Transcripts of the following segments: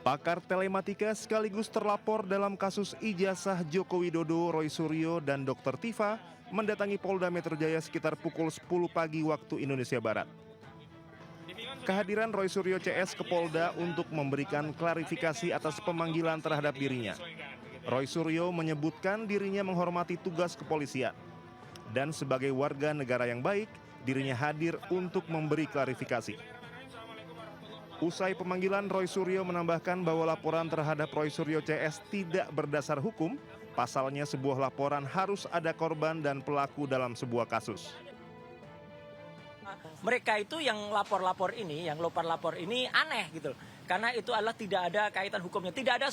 Pakar telematika sekaligus terlapor dalam kasus ijazah Joko Widodo, Roy Suryo, dan Dr. Tifa mendatangi Polda Metro Jaya sekitar pukul 10 pagi waktu Indonesia Barat. Kehadiran Roy Suryo CS ke Polda untuk memberikan klarifikasi atas pemanggilan terhadap dirinya. Roy Suryo menyebutkan dirinya menghormati tugas kepolisian. Dan sebagai warga negara yang baik, dirinya hadir untuk memberi klarifikasi. Usai pemanggilan, Roy Suryo menambahkan bahwa laporan terhadap Roy Suryo CS tidak berdasar hukum. Pasalnya sebuah laporan harus ada korban dan pelaku dalam sebuah kasus. Mereka itu yang lapor-lapor ini, yang lapor ini aneh gitu. Karena itu adalah tidak ada kaitan hukumnya, tidak ada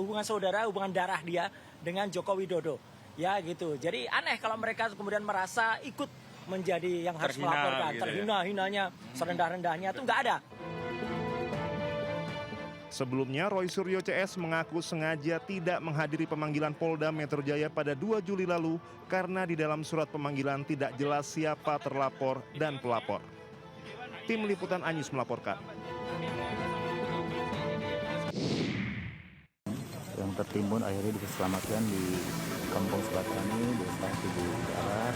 hubungan darah dia dengan Joko Widodo. Ya gitu. Jadi aneh kalau mereka kemudian merasa ikut menjadi yang harus melaporkan, gitu terhina-hinanya, serendah-rendahnya itu nggak ada. Sebelumnya, Roy Suryo CS mengaku sengaja tidak menghadiri pemanggilan Polda Metro Jaya pada 2 Juli lalu karena di dalam surat pemanggilan tidak jelas siapa terlapor dan pelapor. Tim Liputan Anyus melaporkan. Yang tertimbun akhirnya diselamatkan di Kampung Selatani, Desa Tujuh Utara,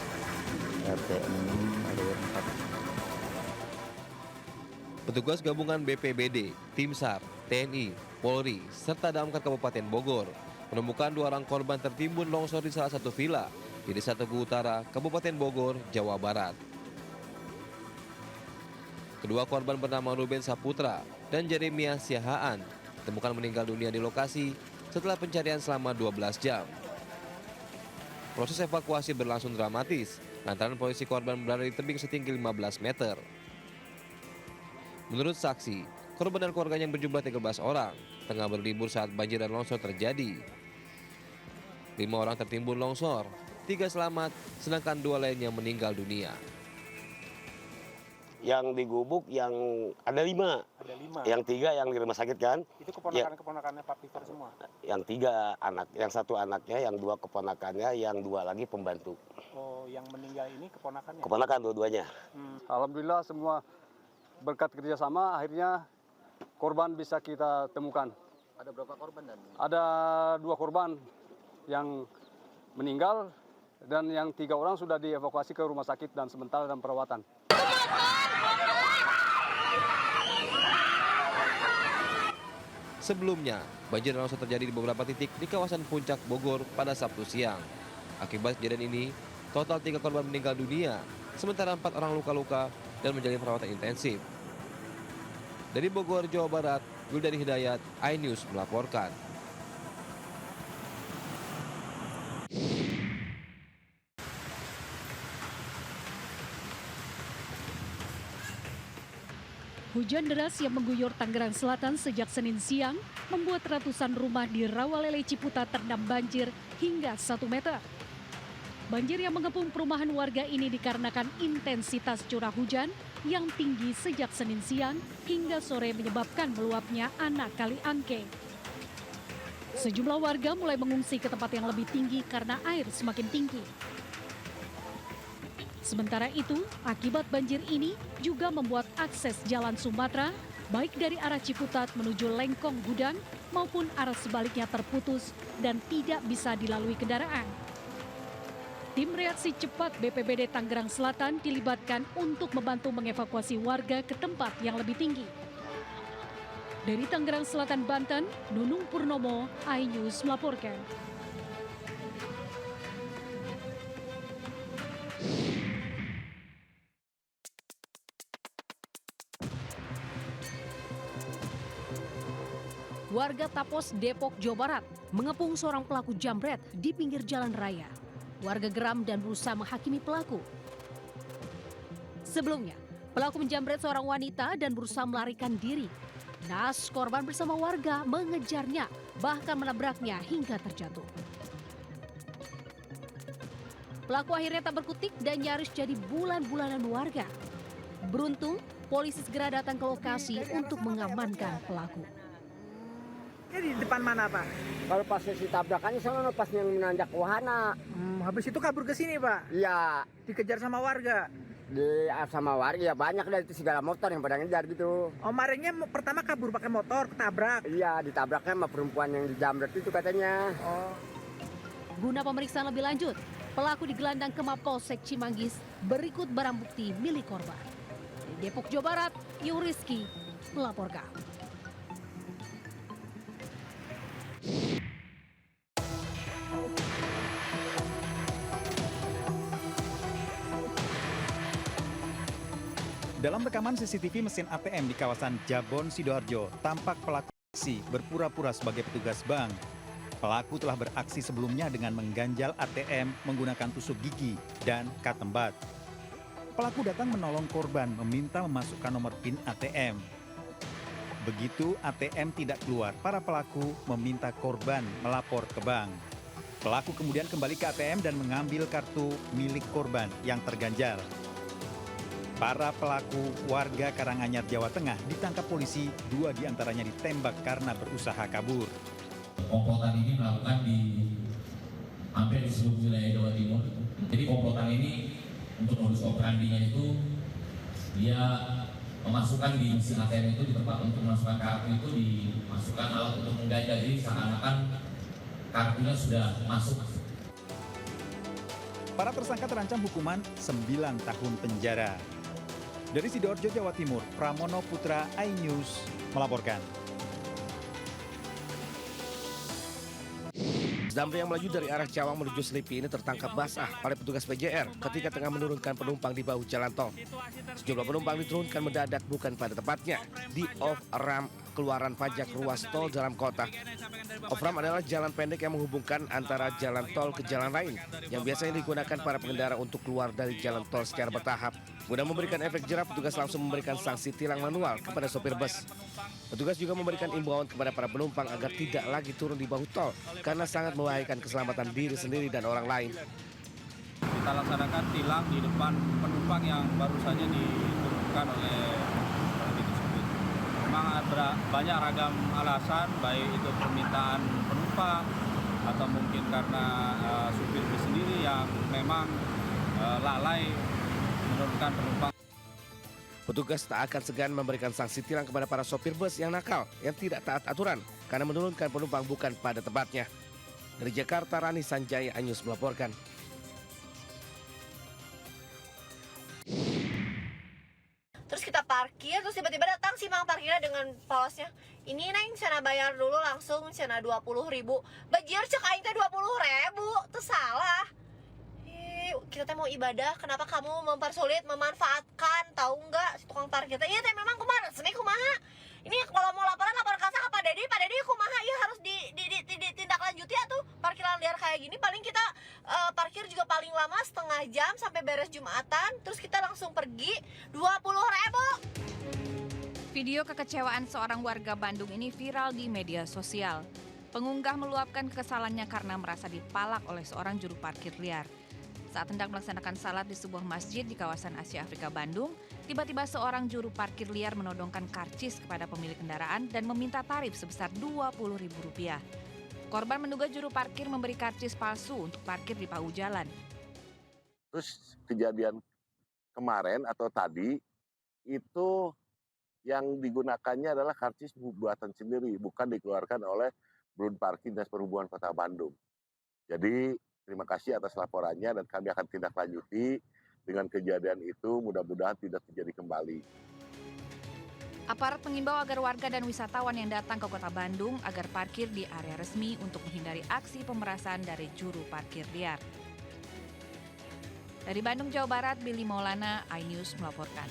RT 6 RW 4. Petugas gabungan BPBD, Tim SAR, TNI, Polri, serta Damkar Kabupaten Bogor menemukan 2 orang korban tertimbun longsor di salah satu villa di Desa Tugu Utara, Kabupaten Bogor, Jawa Barat. Kedua korban bernama Ruben Saputra dan Jeremia Siahaan ditemukan meninggal dunia di lokasi setelah pencarian selama 12 jam. Proses evakuasi berlangsung dramatis lantaran posisi korban berada di tebing setinggi 15 meter. Menurut saksi, korban dan keluarganya yang berjumlah 13 orang tengah berlibur saat banjir dan longsor terjadi. 5 orang tertimbun longsor, 3 selamat, sedangkan 2 lainnya meninggal dunia. Yang di Gubuk yang ada 5. Ada 5. Yang 3 yang di rumah sakit kan? Itu keponakannya Pak Peter semua. Yang 3 anak, yang 1 anaknya, yang 2 keponakannya, yang 2 lagi pembantu. Oh, yang meninggal ini keponakannya? Keponakan dua-duanya. Alhamdulillah semua berkat kerjasama akhirnya korban bisa kita temukan. Ada berapa korban dan? Ada 2 korban yang meninggal dan yang 3 orang sudah dievakuasi ke rumah sakit dan sementara dalam perawatan. Sebelumnya, banjir dan longsor terjadi di beberapa titik di kawasan Puncak Bogor pada Sabtu siang. Akibat kejadian ini, total 3 korban meninggal dunia, sementara 4 orang luka-luka dan menjalani perawatan intensif. Dari Bogor, Jawa Barat, Wildari Hidayat, iNews melaporkan. Hujan deras yang mengguyur Tangerang Selatan sejak Senin siang membuat ratusan rumah di Rawalele Ciputat terendam banjir hingga 1 meter. Banjir yang mengepung perumahan warga ini dikarenakan intensitas curah hujan yang tinggi sejak Senin siang hingga sore menyebabkan meluapnya anak Kali Angke. Sejumlah warga mulai mengungsi ke tempat yang lebih tinggi karena air semakin tinggi. Sementara itu, akibat banjir ini juga membuat akses Jalan Sumatera, baik dari arah Ciputat menuju Lengkong Gudang maupun arah sebaliknya terputus dan tidak bisa dilalui kendaraan. Tim reaksi cepat BPBD Tangerang Selatan dilibatkan untuk membantu mengevakuasi warga ke tempat yang lebih tinggi. Dari Tangerang Selatan, Banten, Nunung Purnomo, iNews melaporkan. Warga Tapos, Depok, Jawa Barat mengepung seorang pelaku jambret di pinggir jalan raya. Warga geram dan berusaha menghakimi pelaku. Sebelumnya, pelaku menjambret seorang wanita dan berusaha melarikan diri. Naas korban bersama warga mengejarnya, bahkan menabraknya hingga terjatuh. Pelaku akhirnya tak berkutik dan nyaris jadi bulan-bulanan warga. Beruntung, polisi segera datang ke lokasi untuk mengamankan pelaku. Ini di depan mana, Pak? Kalau pas si tabrakannya sama pas yang menanjak wahana. Habis itu kabur ke sini, Pak? Iya. Dikejar sama warga. sama warga ya banyak dari itu segala motor yang pada ngejar gitu. Oh, Maringnya pertama kabur pakai motor, ketabrak. Iya, ditabraknya sama perempuan yang dijamret itu katanya. Oh. Guna pemeriksaan lebih lanjut, pelaku digelandang ke Mapolsek Cimanggis berikut barang bukti milik korban. Di Depok, Jawa Barat, Yuriski melaporkan. Dalam rekaman CCTV mesin ATM di kawasan Jabon, Sidoarjo, tampak pelaku aksi berpura-pura sebagai petugas bank. Pelaku telah beraksi sebelumnya dengan mengganjal ATM menggunakan tusuk gigi dan katembat. Pelaku datang menolong korban meminta memasukkan nomor PIN ATM. Begitu ATM tidak keluar, para pelaku meminta korban melapor ke bank. Pelaku kemudian kembali ke ATM dan mengambil kartu milik korban yang terganjal. Para pelaku warga Karanganyar, Jawa Tengah ditangkap polisi, 2 diantaranya ditembak karena berusaha kabur. Komplotan ini melakukan di hampir di seluruh wilayah Jawa Timur. Jadi komplotan ini untuk modus operandinya itu dia memasukkan di mesin ATM itu di tempat untuk memasukkan kartu itu dimasukkan alat untuk mengganjal, jadi seakan-akan kartunya sudah masuk. Para tersangka terancam hukuman 9 tahun penjara. Dari Sidoarjo, Jawa Timur, Pramono Putra, iNews melaporkan. Damri yang melaju dari arah Cawang menuju Selipi ini tertangkap basah oleh petugas PJR ketika tengah menurunkan penumpang di bahu jalan tol. Sejumlah penumpang diturunkan mendadak bukan pada tempatnya di off-ramp keluaran pajak ruas tol dalam kota. Off-ramp adalah jalan pendek yang menghubungkan antara jalan tol ke jalan lain yang biasanya digunakan para pengendara untuk keluar dari jalan tol secara bertahap. Guna memberikan efek jerah, petugas langsung memberikan sanksi tilang manual kepada sopir bus. Petugas juga memberikan imbauan kepada para penumpang agar tidak lagi turun di bahu tol karena sangat membahayakan keselamatan diri sendiri dan orang lain. Kita laksanakan tilang di depan penumpang yang baru saja diturunkan oleh pengemudi tersebut. Memang banyak ragam alasan, baik itu permintaan penumpang atau mungkin karena supir bus sendiri yang memang lalai menurunkan penumpang. Petugas tak akan segan memberikan sanksi tilang kepada para sopir bus yang nakal, yang tidak taat aturan karena menurunkan penumpang bukan pada tempatnya. Dari Jakarta, Rani Sanjaya, iNews melaporkan. Terus kita parkir, terus tiba-tiba datang si mang parkirnya dengan polosnya. Ini neng, sana bayar dulu langsung, sana 20.000. Bajir cek aing teh 20.000, itu salah. Kita teh mau ibadah, kenapa kamu mempersulit, memanfaatkan, tahu nggak si tukang parkir teh? Iya teh memang kumaha, seni kumaha. Ini kalau mau lapor kasar ke Pak Dedi kumaha, iya harus ditindaklanjuti ya tuh. Parkiran liar kayak gini paling kita parkir juga paling lama setengah jam sampai beres Jumatan, terus kita langsung pergi 20.000. Video kekecewaan seorang warga Bandung ini viral di media sosial. Pengunggah meluapkan kekesalannya karena merasa dipalak oleh seorang juru parkir liar. Saat hendak melaksanakan salat di sebuah masjid di kawasan Asia Afrika Bandung, tiba-tiba seorang juru parkir liar menodongkan karcis kepada pemilik kendaraan dan meminta tarif sebesar Rp20.000. Korban menduga juru parkir memberi karcis palsu untuk parkir di bahu jalan. Terus kejadian kemarin atau tadi itu yang digunakannya adalah karcis buatan sendiri, bukan dikeluarkan oleh Brun Parkir Dinas Perhubungan Kota Bandung. Jadi terima kasih atas laporannya dan kami akan tindak lanjuti dengan kejadian itu, mudah-mudahan tidak terjadi kembali. Aparat mengimbau agar warga dan wisatawan yang datang ke Kota Bandung agar parkir di area resmi untuk menghindari aksi pemerasan dari juru parkir liar. Dari Bandung, Jawa Barat, Billy Maulana, iNews melaporkan.